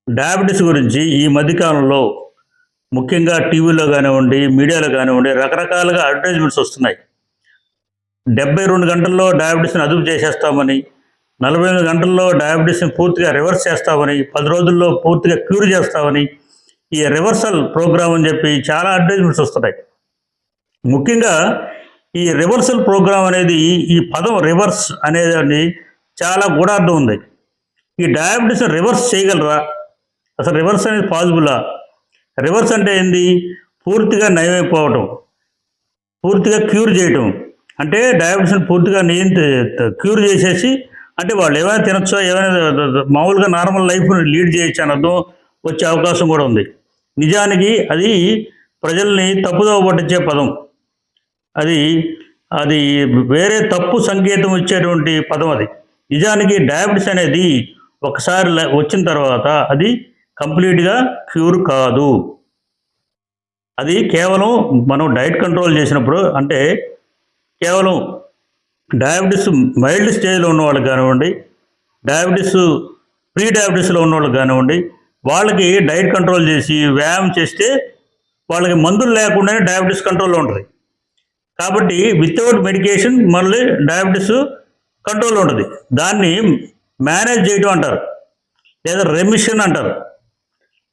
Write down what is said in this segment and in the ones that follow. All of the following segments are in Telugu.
డయాబెటీస్ గురించి ఈ మధ్యకాలంలో ముఖ్యంగా టీవీలో కానివ్వండి, మీడియాలో కానివ్వండి రకరకాలుగా అడ్వర్టైజ్మెంట్స్ వస్తున్నాయి. 72 గంటల్లో డయాబెటీస్‌ని అదుపు చేసేస్తామని, 48 గంటల్లో డయాబెటీస్‌ని పూర్తిగా రివర్స్ చేస్తామని, 10 రోజుల్లో పూర్తిగా క్యూర్ చేస్తామని, ఈ రివర్సల్ ప్రోగ్రామ్ అని చెప్పి చాలా అడ్వర్టైజ్మెంట్స్ వస్తున్నాయి. ముఖ్యంగా ఈ రివర్సల్ ప్రోగ్రామ్ అనేది ఈ పదం రివర్స్ అనేదాన్ని చాలా గూఢార్థం ఉంది. ఈ డయాబెటీస్‌ని రివర్స్ చేయగలరా? అసలు రివర్స్ అనేది పాసిబులా? రివర్స్ అంటే ఏంది? పూర్తిగా నయమైపోవటం, పూర్తిగా క్యూర్ చేయటం. అంటే డయాబెటీస్‌ని పూర్తిగా క్యూర్ చేసేసి, అంటే వాళ్ళు ఏమైనా తినొచ్చో, ఏమైనా మామూలుగా నార్మల్ లైఫ్‌ని లీడ్ చేయొచ్చు అని అర్థం వచ్చే అవకాశం కూడా ఉంది. నిజానికి అది ప్రజల్ని తప్పుదోవ పట్టించే పదం. అది అది వేరే తప్పు సంకేతం ఇచ్చేటువంటి పదం అది. నిజానికి డయాబెటీస్ అనేది ఒకసారి వచ్చిన తర్వాత అది కంప్లీట్గా క్యూర్ కాదు. అది కేవలం మనం డైట్ కంట్రోల్ చేసినప్పుడు, అంటే కేవలం డయాబెటీస్ మైల్డ్ స్టేజ్లో ఉన్న వాళ్ళకి కానివ్వండి, డయాబెటీస్ ప్రీ డయాబెటీస్లో ఉన్న వాళ్ళకి కానివ్వండి, వాళ్ళకి డైట్ కంట్రోల్ చేసి వ్యాయామం చేస్తే వాళ్ళకి మందులు లేకుండానే డయాబెటీస్ కంట్రోల్లో ఉంటుంది. కాబట్టి వితౌట్ మెడికేషన్ మళ్ళీ డయాబెటీస్ కంట్రోల్లో ఉంటుంది. దాన్ని మేనేజ్ చేయడం అంటారు, లేదా రెమిషన్ అంటారు.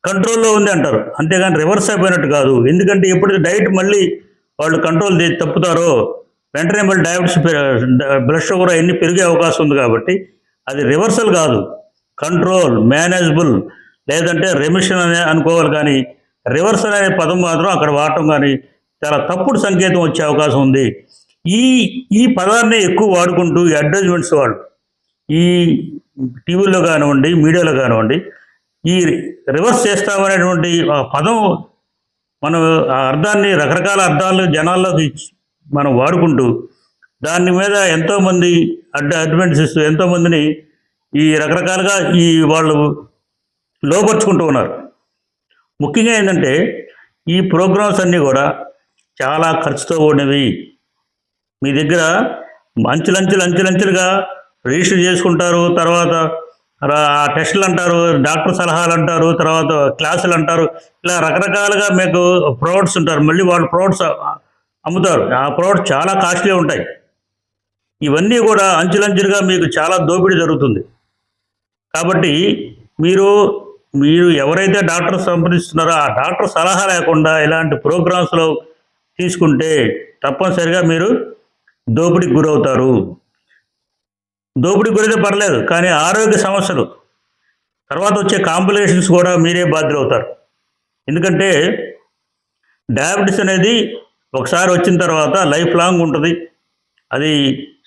కంట్రోల్లో ఉంది అంటారు, అంతేగాని రివర్స్ అయిపోయినట్టు కాదు. ఎందుకంటే ఎప్పుడైతే డైట్ మళ్ళీ వాళ్ళు కంట్రోల్ తప్పుతారో వెంటనే మళ్ళీ డయాబెటీస్, బ్లడ్ షుగర్ అవన్నీ పెరిగే అవకాశం ఉంది. కాబట్టి అది రివర్సల్ కాదు, కంట్రోల్, మేనేజబుల్, లేదంటే రెమిషన్ అనే అనుకోవాలి. కానీ రివర్సల్ అనే పదం మాత్రం అక్కడ వాడటం కానీ చాలా తప్పుడు సంకేతం వచ్చే అవకాశం ఉంది. ఈ ఈ పదాన్ని ఎక్కువ వాడుకుంటూ ఈ అడ్వర్టైజ్మెంట్స్ వాళ్ళు ఈ టీవీలో కానివ్వండి, మీడియాలో కానివ్వండి, ఈ రివర్స్ చేస్తామనేటువంటి ఆ పదం మనం ఆ అర్థాన్ని రకరకాల అర్థాలు జనాల్లోకి మనం వాడుకుంటూ దాని మీద ఎంతోమంది అడ్వర్టైజ్మెంట్స్ ఇస్తూ ఎంతోమందిని ఈ రకరకాలుగా ఈ వాళ్ళు లోపరుచుకుంటూ ఉన్నారు. ముఖ్యంగా ఏంటంటే ఈ ప్రోగ్రామ్స్ అన్నీ కూడా చాలా ఖర్చుతో కూడినవి. మీ దగ్గర అంచెలంచెలుగా రిజిస్టర్ చేసుకుంటారు, తర్వాత టెస్టులు అంటారు, డాక్టర్ సలహాలు అంటారు, తర్వాత క్లాసులు అంటారు, ఇలా రకరకాలుగా మీకు ప్రొడక్ట్స్ ఉంటారు. మళ్ళీ వాళ్ళు ప్రొడక్ట్స్ అమ్ముతారు. ఆ ప్రొడక్ట్స్ చాలా కాస్ట్లీ ఉంటాయి. ఇవన్నీ కూడా అంచెలంచెలుగా మీకు చాలా దోపిడీ జరుగుతుంది. కాబట్టి మీరు ఎవరైతే డాక్టర్ సంప్రదిస్తున్నారో ఆ డాక్టర్ సలహా లేకుండా ఇలాంటి ప్రోగ్రామ్స్లో తీసుకుంటే తప్పనిసరిగా మీరు దోపిడీకి గురవుతారు. దోపిడీకి గురైతే పర్లేదు, కానీ ఆరోగ్య సమస్యలు తర్వాత వచ్చే కాంప్లికేషన్స్ కూడా మీరే బాధ్యులవుతారు. ఎందుకంటే డయాబెటీస్ అనేది ఒకసారి వచ్చిన తర్వాత లైఫ్ లాంగ్ ఉంటుంది. అది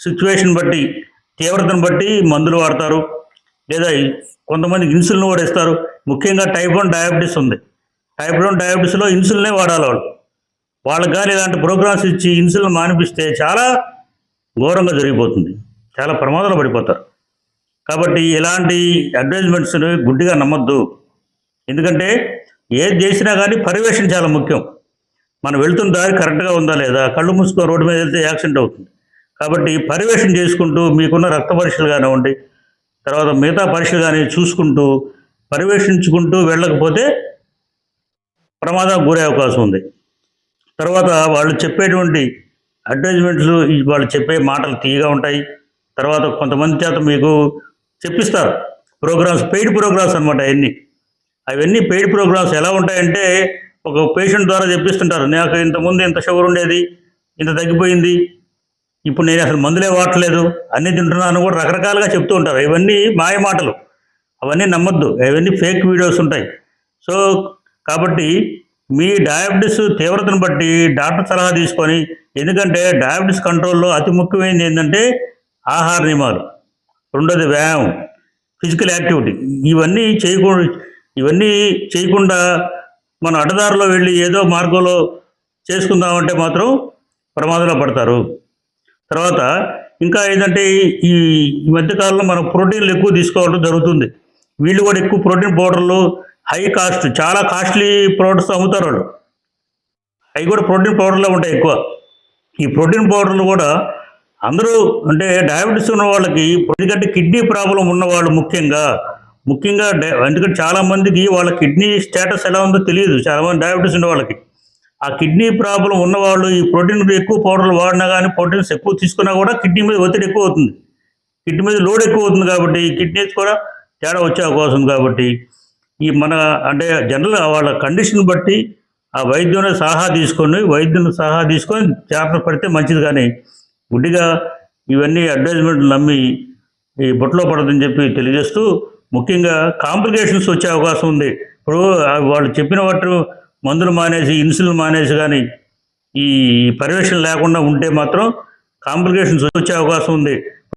సిచ్యువేషన్ బట్టి, తీవ్రతను బట్టి మందులు వాడతారు, లేదా కొంతమందికి ఇన్సులిన్ కూడా ఇస్తారు. ముఖ్యంగా టైప్ 1 డయాబెటీస్ ఉంది. టైప్ 1 డయాబెటీస్లో ఇన్సులినే వాడాలి వాళ్ళకి కానీ ఇలాంటి ప్రోగ్రామ్స్ ఇచ్చి ఇన్సులిన్ మానిపిస్తే చాలా ఘోరంగా జరిగిపోతుంది, చాలా ప్రమాదంలో పడిపోతారు. కాబట్టి ఇలాంటి అడ్వర్టైజ్మెంట్స్ని గుడ్డిగా నమ్మొద్దు. ఎందుకంటే ఏది చేసినా కానీ పర్యవేక్షణ చాలా ముఖ్యం. మనం వెళ్తున్న దారి కరెక్ట్గా ఉందా లేదా, కళ్ళు మూసుకొని రోడ్డు మీద వెళ్తే యాక్సిడెంట్ అవుతుంది. కాబట్టి పర్యవేక్షణ చేసుకుంటూ మీకున్న రక్త పరీక్షలు కానివ్వండి, తర్వాత మిగతా పరీక్షలు కానీ చూసుకుంటూ పర్యవేక్షించుకుంటూ వెళ్ళకపోతే ప్రమాదం గురే అవకాశం ఉంది. తర్వాత వాళ్ళు చెప్పేటువంటి అడ్వర్టైజ్మెంట్స్, వాళ్ళు చెప్పే మాటలు తీయగా ఉంటాయి. తర్వాత కొంతమంది చేత మీకు చెప్పిస్తారు ప్రోగ్రామ్స్, పెయిడ్ ప్రోగ్రామ్స్ అనమాట. అవన్నీ పెయిడ్ ప్రోగ్రామ్స్ ఎలా ఉంటాయంటే, ఒక పేషెంట్ ద్వారా చెప్పిస్తుంటారు, నాకు ఇంతకుముందు ఇంత షుగర్ ఉండేది, ఇంత తగ్గిపోయింది, ఇప్పుడు నేను అసలు మందులే వాడట్లేదు, అన్నీ తింటున్నాను కూడా రకరకాలుగా చెప్తూ ఉంటారు. ఇవన్నీ మాయ మాటలు, అవన్నీ నమ్మొద్దు. అవన్నీ ఫేక్ వీడియోస్ ఉంటాయి. సో కాబట్టి మీ డయాబెటీస్ తీవ్రతను బట్టి డాక్టర్ సలహా తీసుకొని, ఎందుకంటే డయాబెటీస్ కంట్రోల్లో అతి ముఖ్యమైనది ఏంటంటే ఆహార నియమాలు, రెండోది వ్యాయామం, ఫిజికల్ యాక్టివిటీ. ఇవన్నీ చేయకుండా మనం అడ్డదారిలో వెళ్ళి ఏదో మార్గంలో చేసుకుందామంటే మాత్రం ప్రమాదంలో పడతారు. తర్వాత ఇంకా ఏంటంటే ఈ మధ్యకాలంలో మనం ప్రోటీన్లు ఎక్కువ తీసుకోవడం జరుగుతుంది. వీళ్ళు కూడా ఎక్కువ ప్రోటీన్ పౌడర్లు, హై కాస్ట్, చాలా కాస్ట్లీ ప్రోడక్ట్స్ అమ్ముతారు వాళ్ళు. అవి కూడా ప్రోటీన్ పౌడర్లో ఉంటాయి ఎక్కువ. ఈ ప్రోటీన్ పౌడర్లు కూడా అందరూ, అంటే డయాబెటీస్ ఉన్న వాళ్ళకి, ఎందుకంటే కిడ్నీ ప్రాబ్లం ఉన్నవాళ్ళు ముఖ్యంగా ముఖ్యంగా ఎందుకంటే చాలామందికి వాళ్ళ కిడ్నీ స్టేటస్ ఎలా ఉందో తెలియదు. చాలామంది డయాబెటీస్ ఉన్న వాళ్ళకి ఆ కిడ్నీ ప్రాబ్లం ఉన్నవాళ్ళు ఈ ప్రోటీన్ ఎక్కువ పౌడర్లు వాడినా కానీ, ప్రోటీన్స్ ఎక్కువ తీసుకున్నా కూడా కిడ్నీ మీద ఒత్తిడి ఎక్కువ అవుతుంది. కిడ్నీ మీద లోడ్ ఎక్కువ అవుతుంది కాబట్టి ఈ కిడ్నీస్ కూడా తేడా వచ్చే అవకాశం ఉంది. కాబట్టి ఈ మన అంటే జనరల్గా వాళ్ళ కండిషన్ బట్టి ఆ వైద్యుని సలహా తీసుకొని జాగ్రత్త పడితే మంచిది. కానీ గుడ్డిగా ఇవన్నీ అడ్వర్టైజ్మెంట్లు నమ్మి ఈ బుట్టలో పడదని చెప్పి తెలియజేస్తూ, ముఖ్యంగా కాంప్లికేషన్స్ వచ్చే అవకాశం ఉంది. ఇప్పుడు వాళ్ళు చెప్పిన వాటి మందులు మానేసి, ఇన్సులిన్ మానేసి కానీ ఈ పర్యవేక్షణ లేకుండా ఉంటే మాత్రం కాంప్లికేషన్స్ వచ్చే అవకాశం ఉంది.